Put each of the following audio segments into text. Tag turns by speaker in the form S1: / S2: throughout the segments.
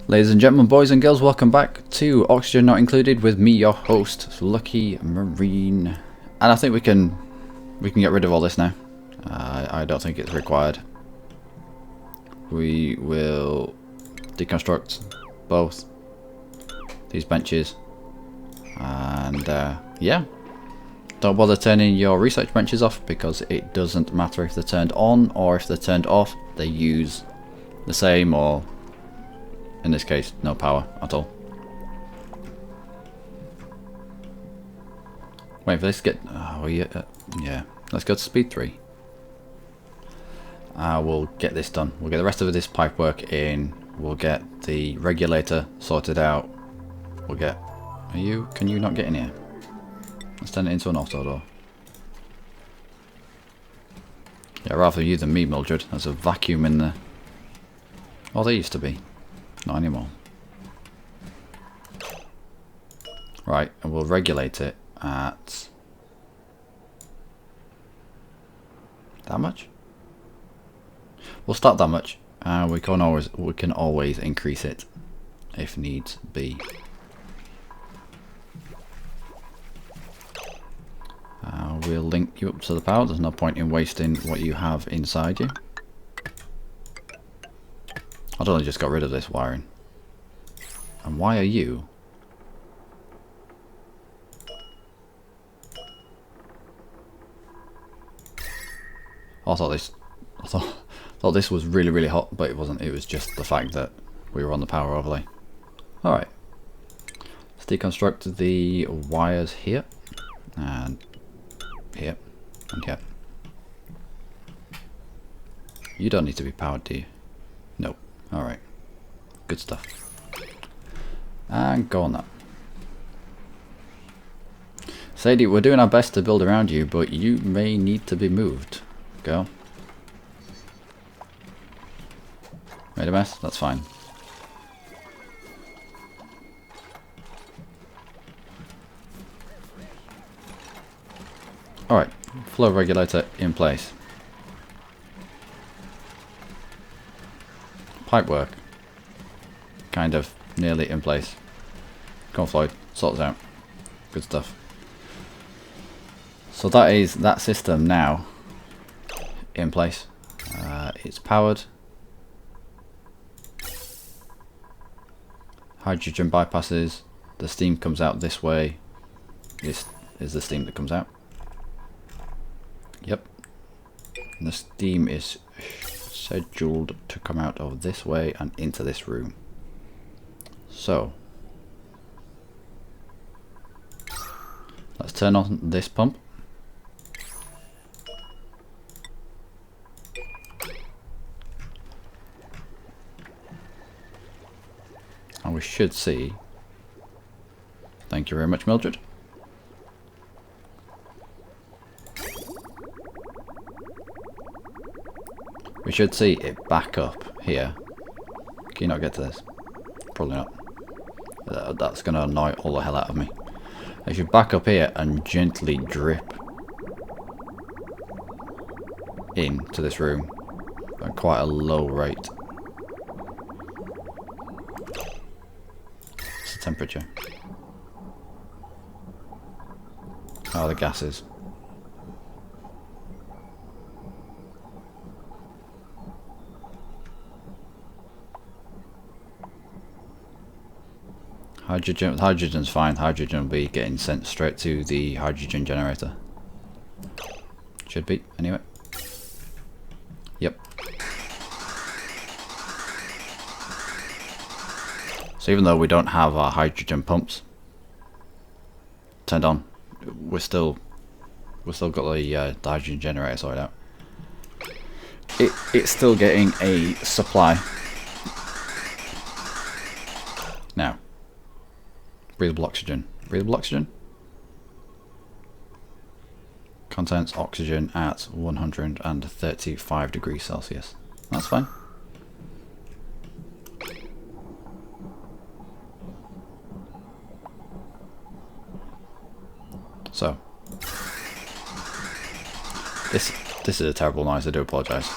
S1: Ladies and gentlemen, boys and girls, welcome back to Oxygen Not Included with me, your host, Luckymarine. And I think we can get rid of all this now. I don't think it's required. We will deconstruct both these benches, and yeah, don't bother turning your research benches off because it doesn't matter if they're turned on or if they're turned off. They use the same, or in this case, no power at all. Wait for this to get... oh yeah, yeah. Let's go to speed 3. We'll get this done. We'll get the rest of this pipe work in. We'll get the regulator sorted out. We'll get... can you not get in here? Let's turn it into an auto door. Yeah, rather you than me, Mildred. There's a vacuum in there. Oh, there used to be. Not anymore. Right, and we'll regulate it at... that much? We'll start that much. We can always increase it if needs be. We'll link you up to the power. There's no point in wasting what you have inside you. I've only just got rid of this wiring. And why are you? I thought this was really hot, but it wasn't. It was just the fact that we were on the power overlay. Alright. Let's deconstruct the wires here. And here. And here. You don't need to be powered, do you? Nope. Alright. Good stuff. And go on that. Sadie, we're doing our best to build around you, but you may need to be moved. Go. Made a mess? That's fine. Alright. Flow regulator in place. Pipe work. Kind of nearly in place. Come on, Floyd. Sort this out. Good stuff. So that is that system now in place. It's powered. Hydrogen bypasses. The steam comes out this way. This is the steam that comes out. Yep. And the steam is scheduled to come out of this way and into this room. So let's turn on this pump. And we should see, thank you very much, Mildred. We should see it back up here. Can you not get to this? Probably not. That's going to annoy all the hell out of me. It should back up here and gently drip into this room at quite a low rate. What's the temperature? Oh, the gases. Hydrogen's fine. Hydrogen will be getting sent straight to the hydrogen generator. Should be, anyway. Yep. So even though we don't have our hydrogen pumps turned on, we've still got the hydrogen generator sorted out. It's still getting a supply. Now. Breathable oxygen. Breathable oxygen? Contents oxygen at 135 degrees Celsius. That's fine. So. This is a terrible noise, I do apologise.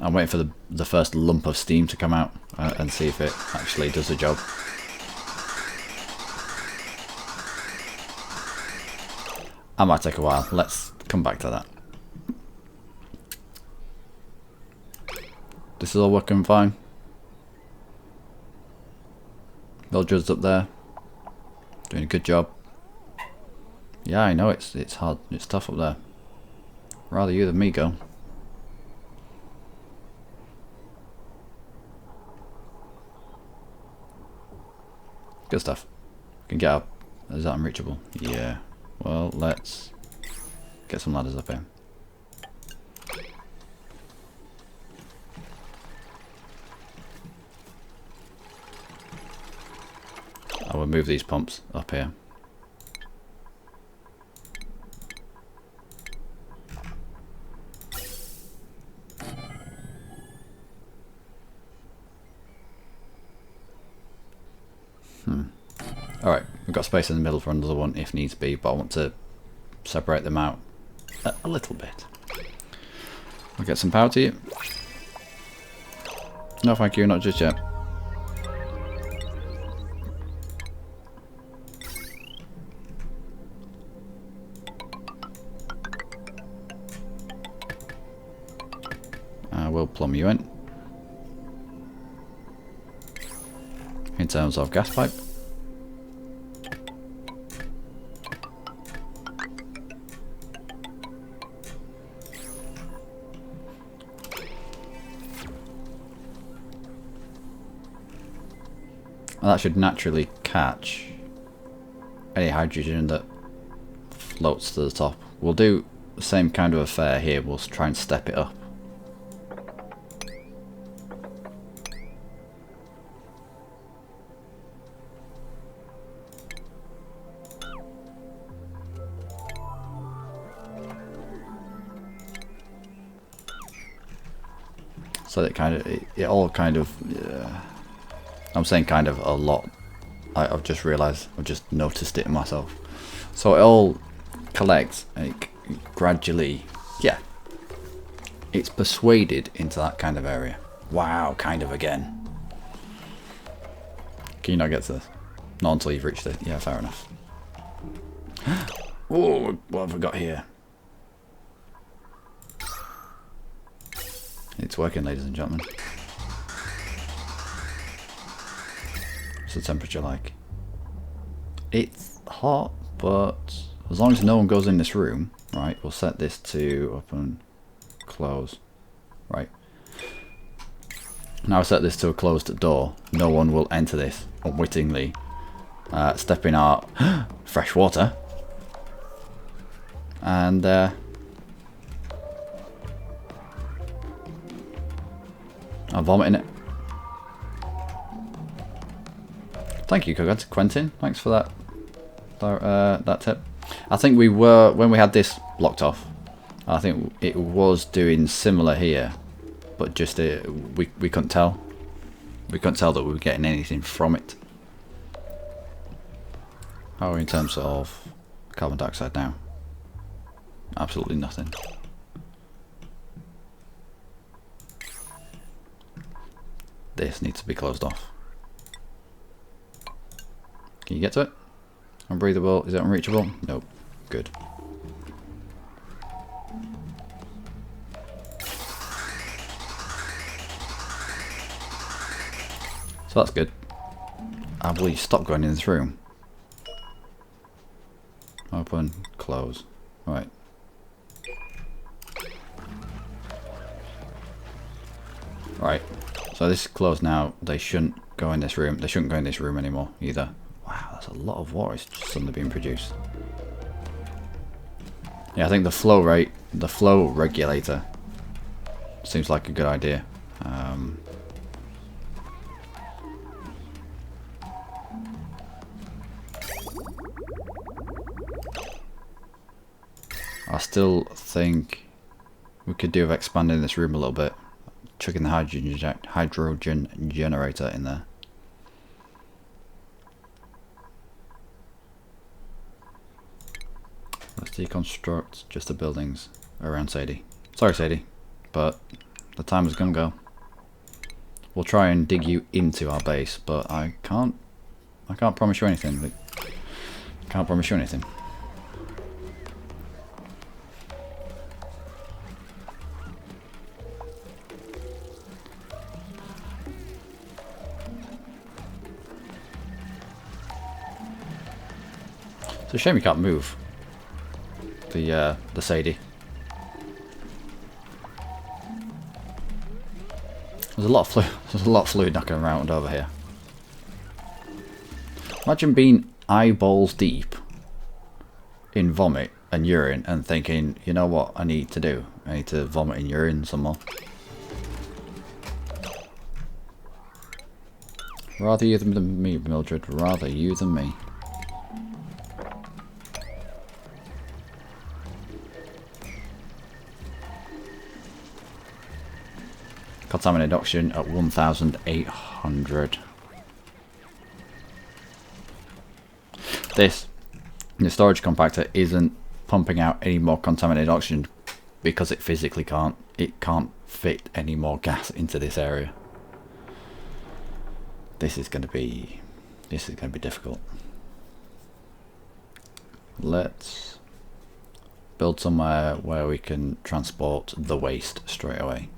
S1: I'm waiting for the first lump of steam to come out and see if it actually does the job. That might take a while. Let's come back to that. This is all working fine. Villagers up there doing a good job. Yeah, I know it's hard. It's tough up there. Rather you than me go. Good stuff. Can get up. Is that unreachable? Yeah. Well, let's get some ladders up here. I will move these pumps up here. Alright, we've got space in the middle for another one if needs be, but I want to separate them out a little bit. I'll get some power to you. No thank you, not just yet. I will plumb you in terms of gas pipe. And that should naturally catch any hydrogen that floats to the top. We'll do the same kind of affair here. We'll try and step it up. So that it all kind of, I'm saying kind of a lot. I've just realised, I've just noticed it in myself. So it all collects like, gradually, yeah. It's persuaded into that kind of area. Wow, kind of again. Can you not get to this? Not until you've reached it. Yeah, fair enough. Oh, what have we got here? It's working, ladies and gentlemen. What's the temperature like? It's hot, but as long as no one goes in this room, right, we'll set this to open, close, right. Now I set this to a closed door. No one will enter this unwittingly, step in our fresh water, and I'm vomiting it. Thank you, Quentin. Thanks for that tip. I think we were, when we had this blocked off, I think it was doing similar here, but just we couldn't tell. We couldn't tell that we were getting anything from it. How are we in terms of carbon dioxide now? Absolutely nothing. This needs to be closed off. Can you get to it? Unbreathable. Is it unreachable? Nope. Good. So that's good. I will you stop going in this room. Open, close. Right. Right. So this is closed now. They shouldn't go in this room. They shouldn't go in this room anymore either. Wow, that's a lot of water is just suddenly being produced. Yeah, I think the flow rate, the flow regulator seems like a good idea. I still think we could do with expanding this room a little bit. Chucking the hydrogen generator in there. Let's deconstruct just the buildings around Sadie. Sorry, Sadie, but The timer's gonna go. We'll try and dig you into our base, but I can't promise you anything. Like, can't promise you anything. It's a shame you can't move the Sadie. There's a lot of fluid. There's a lot of fluid knocking around over here. Imagine being eyeballs deep in vomit and urine and thinking, you know what I need to do? I need to vomit and urine some more. Rather you than me, Mildred. Rather you than me. Contaminated oxygen at 1,800. The storage compactor isn't pumping out any more contaminated oxygen because it physically can't. It can't fit any more gas into this area. This is going to be difficult. Let's build somewhere where we can transport the waste straight away.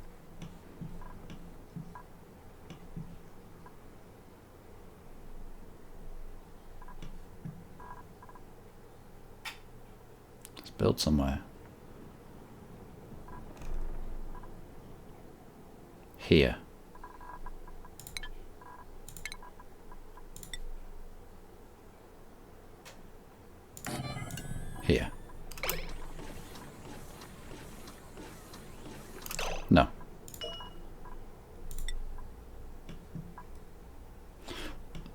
S1: Build somewhere. Here. Here. No.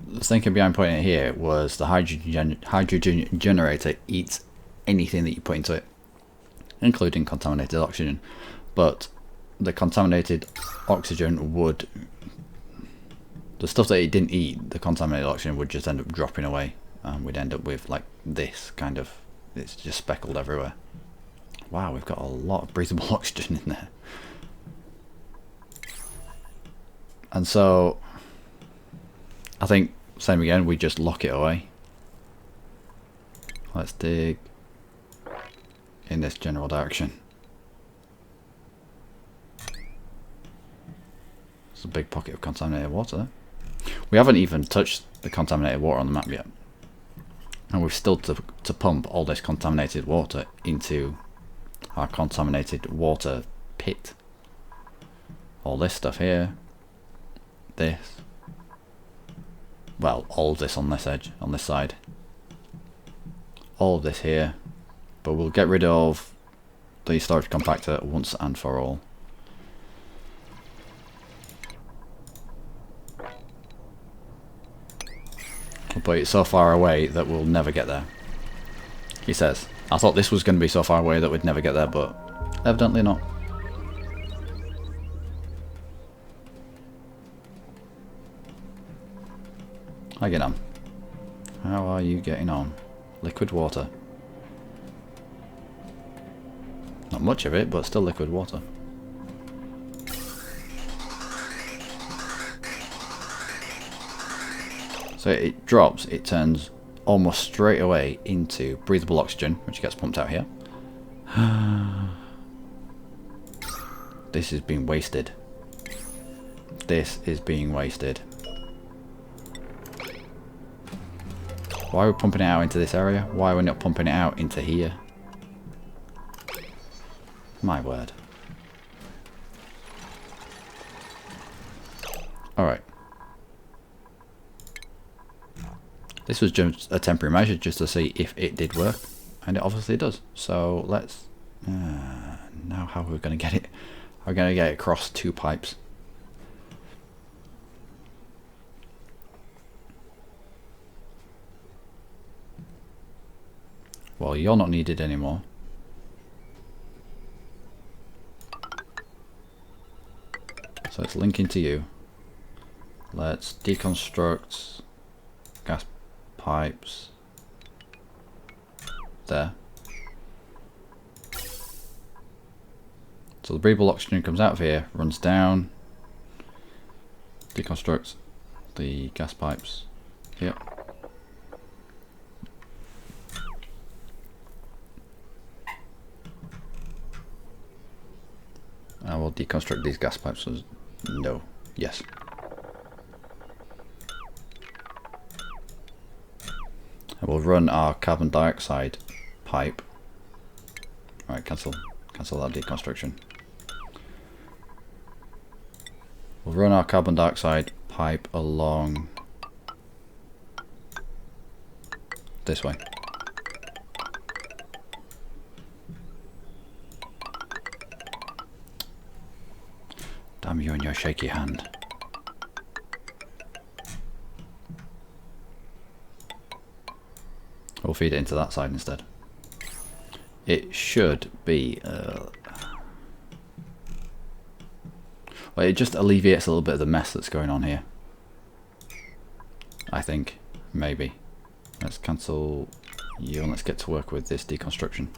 S1: The thinking behind putting it here was the hydrogen generator eats anything that you put into it, including contaminated oxygen, but the contaminated oxygen would, the stuff that it didn't eat, the contaminated oxygen would just end up dropping away, and we'd end up with like this kind of, it's just speckled everywhere. Wow, we've got a lot of breathable oxygen in there. And so I think same again, we just lock it away. Let's dig in this general direction. It's a big pocket of contaminated water there. We haven't even touched the contaminated water on the map yet, and we've still to pump all this contaminated water into our contaminated water pit. All this stuff here, this, well, all of this on this edge, on this side, all of this here. But we'll get rid of the storage compactor once and for all. But it's so far away that we'll never get there. He says. I thought this was going to be so far away that we'd never get there, but evidently not. How you getting on? How are you getting on? Liquid water. Not much of it, but still liquid water. So it drops, it turns almost straight away into breathable oxygen, which gets pumped out here. This is being wasted. This is being wasted. Why are we pumping it out into this area? Why are we not pumping it out into here? My word. Alright. This was just a temporary measure just to see if it did work. And it obviously does. So let's... now how are we going to get it? We're going to get it across two pipes. Well, you're not needed anymore. So let's link into you. Let's deconstruct gas pipes there. So the breathable oxygen comes out of here, runs down, deconstructs the gas pipes. Yep. I will deconstruct these gas pipes. No. Yes. I will run our carbon dioxide pipe. Alright, cancel that deconstruction. We'll run our carbon dioxide pipe along this way. Damn you and your shaky hand. We'll feed it into that side instead. It should be well, it just alleviates a little bit of the mess that's going on here. I think. Maybe. Let's cancel you and let's get to work with this deconstruction.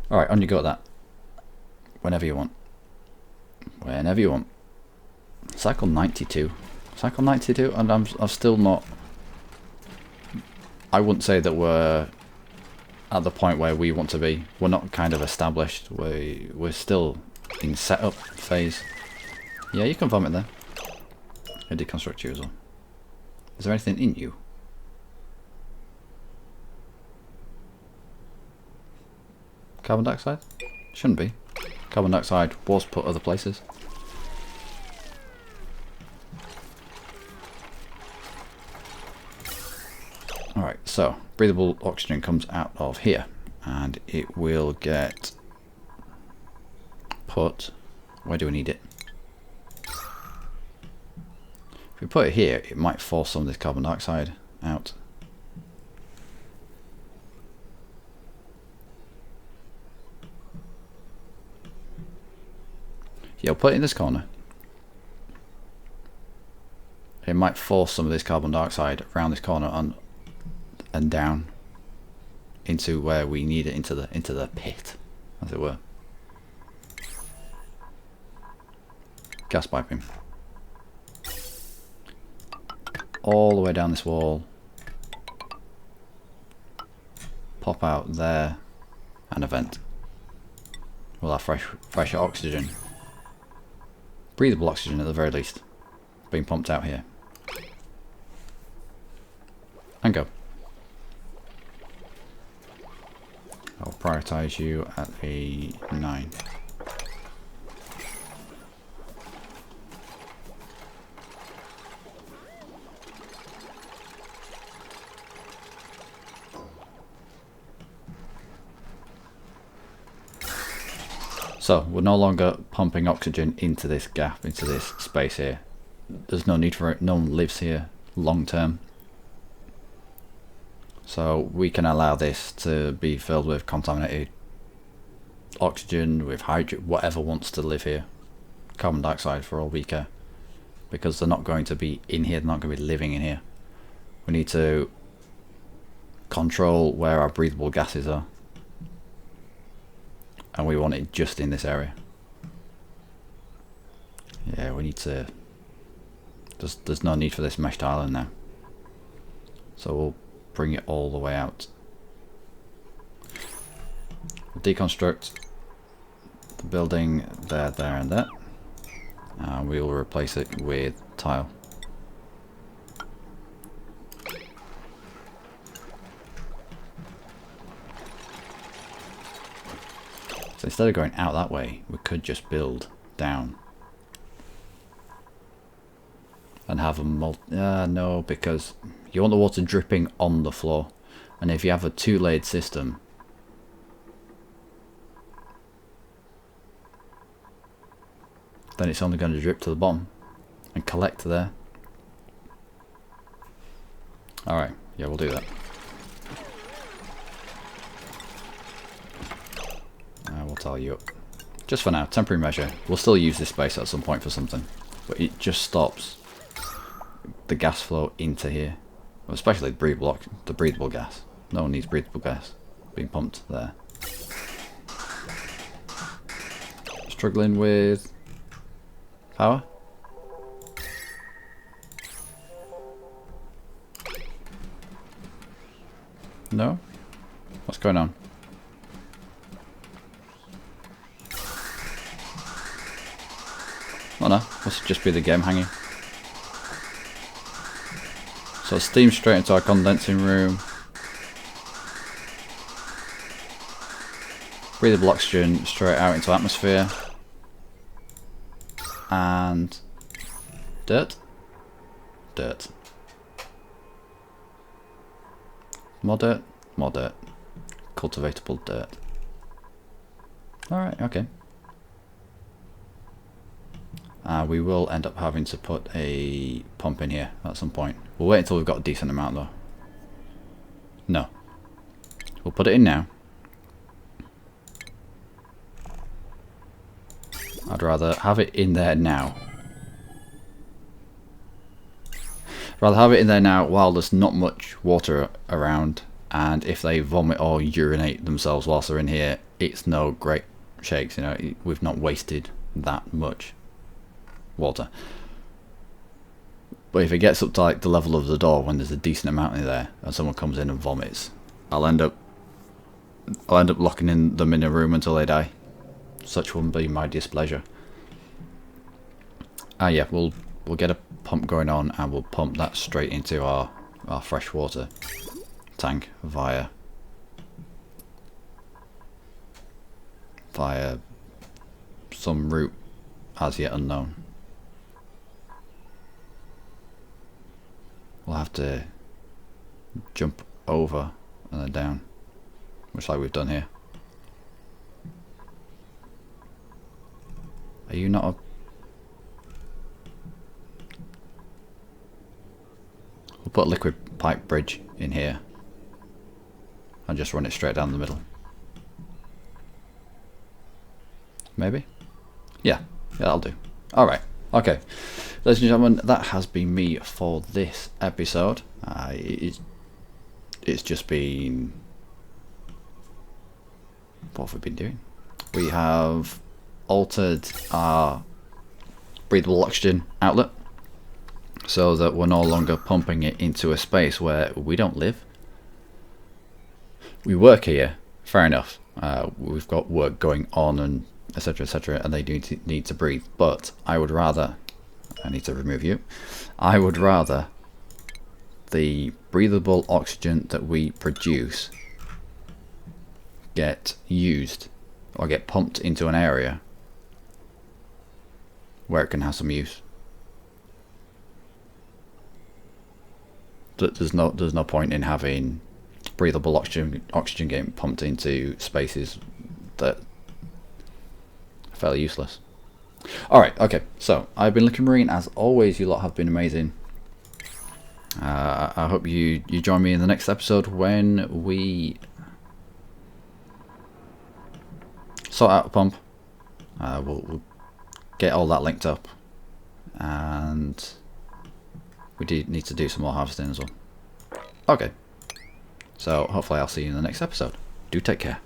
S1: Alright, on you go at that. Whenever you want. Whenever you want. Cycle 92. Cycle 92, and I'm still not... I wouldn't say that we're at the point where we want to be. We're not kind of established. We're still in setup phase. Yeah, you can vomit there. I deconstruct you as well. Is there anything in you? Carbon dioxide? Shouldn't be. Carbon dioxide was put other places. Alright, so breathable oxygen comes out of here and it will get put... Where do we need it? If we put it here, it might force some of this carbon dioxide out. Yeah, I'll put it in this corner. It might force some of this carbon dioxide around this corner and down into where we need it, into the pit, as it were. Gas piping. All the way down this wall. Pop out there and a vent. We'll have fresh oxygen. Breathable oxygen at the very least. Being pumped out here. And go. I'll prioritize you at a 9. So we're no longer pumping oxygen into this gap, into this space here. There's no need for it. No one lives here long term. So we can allow this to be filled with contaminated oxygen, with hydrogen, whatever wants to live here. Carbon dioxide for all we care. Because they're not going to be in here, they're not going to be living in here. We need to control where our breathable gases are. And we want it just in this area. Yeah, we need to... There's no need for this meshed island now. So we'll bring it all the way out. We'll deconstruct the building there, there and there. And we will replace it with tile. So instead of going out that way, we could just build down. And have a no, because you want the water dripping on the floor. And if you have a 2-layered system, then it's only going to drip to the bottom and collect there. Alright, yeah, we'll do that. We'll tell you up. Just for now, temporary measure. We'll still use this space at some point for something. But it just stops the gas flow into here. Well, especially the breathable gas. No one needs breathable gas being pumped there. struggling with power? No? What's going on? Oh no, must just be the game hanging. So steam straight into our condensing room. Breathable oxygen straight out into atmosphere. And dirt. Dirt. More dirt. More dirt. Cultivatable dirt. Alright, okay. We will end up having to put a pump in here at some point. We'll wait until we've got a decent amount though. No. We'll put it in now. I'd rather have it in there now. Rather have it in there now while there's not much water around, and if they vomit or urinate themselves whilst they're in here, it's no great shakes, you know, we've not wasted that much water. But if it gets up to like the level of the door when there's a decent amount in there and someone comes in and vomits, I'll end up locking them in a room until they die. Such will be my displeasure. Yeah, we'll get a pump going on and we'll pump that straight into our freshwater tank via some route as yet unknown. We'll have to jump over and then down, much like we've done here. Are you not a... We'll put a liquid pipe bridge in here and just run it straight down the middle. Maybe? Yeah, that'll do. Alright, okay. Ladies and gentlemen, that has been me for this episode. It's just been... What have we been doing? We have altered our breathable oxygen outlet so that we're no longer pumping it into a space where we don't live. We work here, fair enough. We've got work going on and etc, and they do need to breathe, but I would rather, I need to remove you, I would rather the breathable oxygen that we produce get used or get pumped into an area where it can have some use. There's no point in having breathable oxygen getting pumped into spaces that are fairly useless. Alright, okay, so I've been Luckymarine. As always, you lot have been amazing. I hope you join me in the next episode when we sort out a pump. We'll get all that linked up, and we do need to do some more harvesting as well. Okay, so hopefully I'll see you in the next episode. Do take care.